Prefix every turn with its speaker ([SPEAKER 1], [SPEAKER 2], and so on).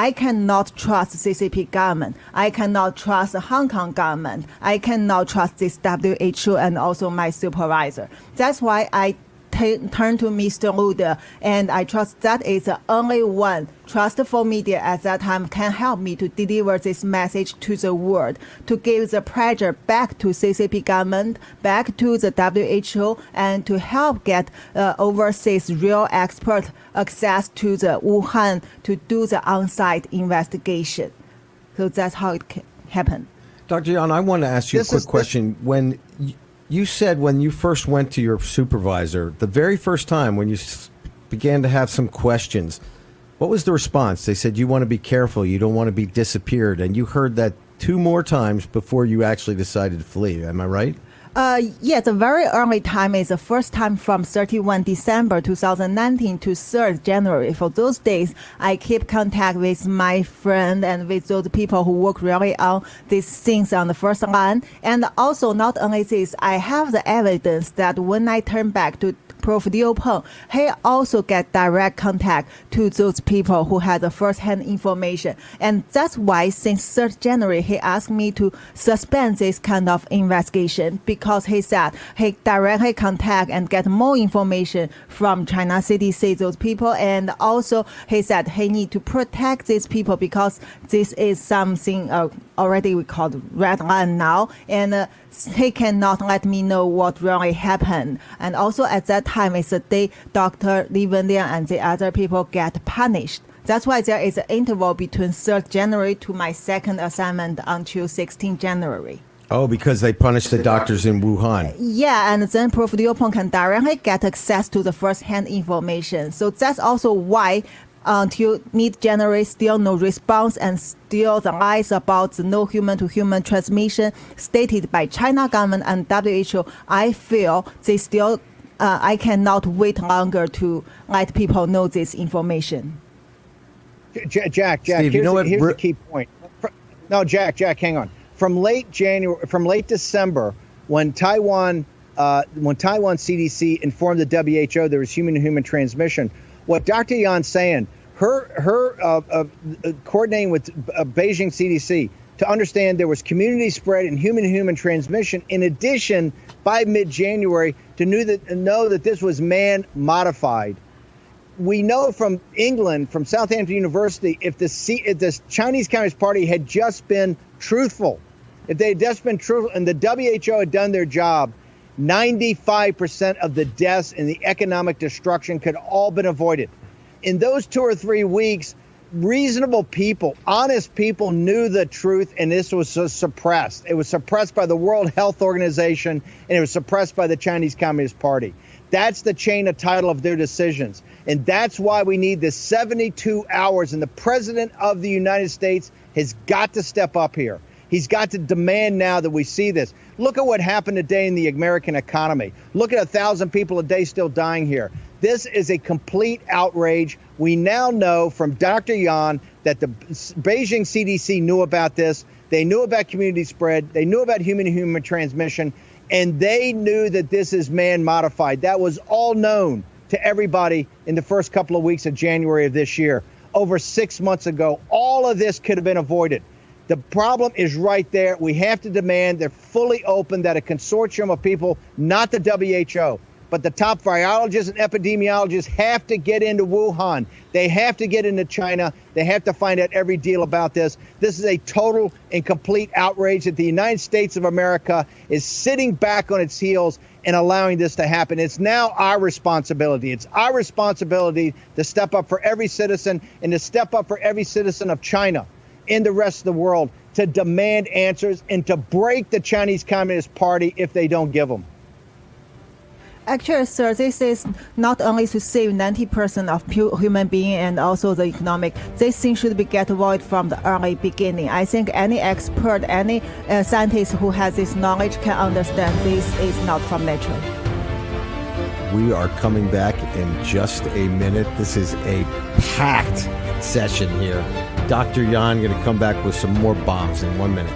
[SPEAKER 1] I cannot trust CCP government. I cannot trust the Hong Kong government. I cannot trust this WHO and also my supervisor. That's why I turn to Mr. Lu, and I trust that is the only one trustful media at that time can help me to deliver this message to the world, to give the pressure back to CCP government, back to the WHO, and to help get overseas real expert access to the Wuhan to do the on-site investigation. So that's how it happened.
[SPEAKER 2] Dr. Yan, I want to ask you a quick question. When you said when you first went to your supervisor, the very first time when you began to have some questions, what was the response? They said, you want to be careful, you don't want to be disappeared. And you heard that 2 more times before you actually decided to flee. Am I right?
[SPEAKER 1] Yeah, the very early time is the first time from 31 December 2019 to 3rd January. For those days, I keep contact with my friend and with those people who work really on these things on the first line. And also, not only this, I have the evidence that when I turn back to Prof. Liu Peng, he also get direct contact to those people who had the first-hand information. And that's why since 3rd January, he asked me to suspend this kind of investigation because he said he directly contact and get more information from China CDC, those people. And also he said he need to protect these people because this is something already we call red line now. And he cannot let me know what really happened. And also at that time is the day Dr. Li Wenliang and the other people get punished. That's why there is an interval between 3rd January to my second assignment until 16th January.
[SPEAKER 2] Oh, because they punished the doctors in Wuhan.
[SPEAKER 1] Yeah, and then Prof. Liu Peng can directly get access to the first-hand information. So that's also why until mid-January, still no response and still the lies about the no human-to-human transmission stated by China government and WHO. I feel they still, I cannot wait longer to let people know this information.
[SPEAKER 3] Jack,
[SPEAKER 2] Steve,
[SPEAKER 3] here's the key point. No, Jack, hang on. From late December, when Taiwan CDC informed the WHO there was human-to-human transmission, what Dr. Yan's saying, her coordinating with Beijing CDC to understand there was community spread and human-to-human transmission. In addition, by mid-January, to know that this was man-modified. We know from England, from Southampton University, if the Chinese Communist Party had just been truthful, if they had just been truthful and the WHO had done their job, 95% of the deaths and the economic destruction could all been avoided. In those 2 or 3 weeks, reasonable people, honest people knew the truth, and this was suppressed. It was suppressed by the World Health Organization, and it was suppressed by the Chinese Communist Party. That's the chain of title of their decisions. And that's why we need this 72 hours. And the president of the United States has got to step up here. He's got to demand now that we see this. Look at what happened today in the American economy. Look at 1,000 people a day still dying here. This is a complete outrage. We now know from Dr. Yan that the Beijing CDC knew about this. They knew about community spread. They knew about human-to-human transmission. And they knew that this is man-modified. That was all known to everybody in the first couple of weeks of January of this year. Over 6 months ago, all of this could have been avoided. The problem is right there. We have to demand they're fully open, that a consortium of people, not the WHO, but the top virologists and epidemiologists have to get into Wuhan. They have to get into China. They have to find out every deal about this. This is a total and complete outrage that the United States of America is sitting back on its heels and allowing this to happen. It's now our responsibility. It's our responsibility to step up for every citizen and to step up for every citizen of China and the rest of the world to demand answers and to break the Chinese Communist Party if they don't give them.
[SPEAKER 1] Actually, sir, this is not only to save 90% of human beings and also the economic. This thing should be get avoided from the early beginning. I think any expert, any scientist who has this knowledge can understand this is not from nature.
[SPEAKER 2] We are coming back in just a minute. This is a packed session here. Dr. Yan going to come back with some more bombs in 1 minute.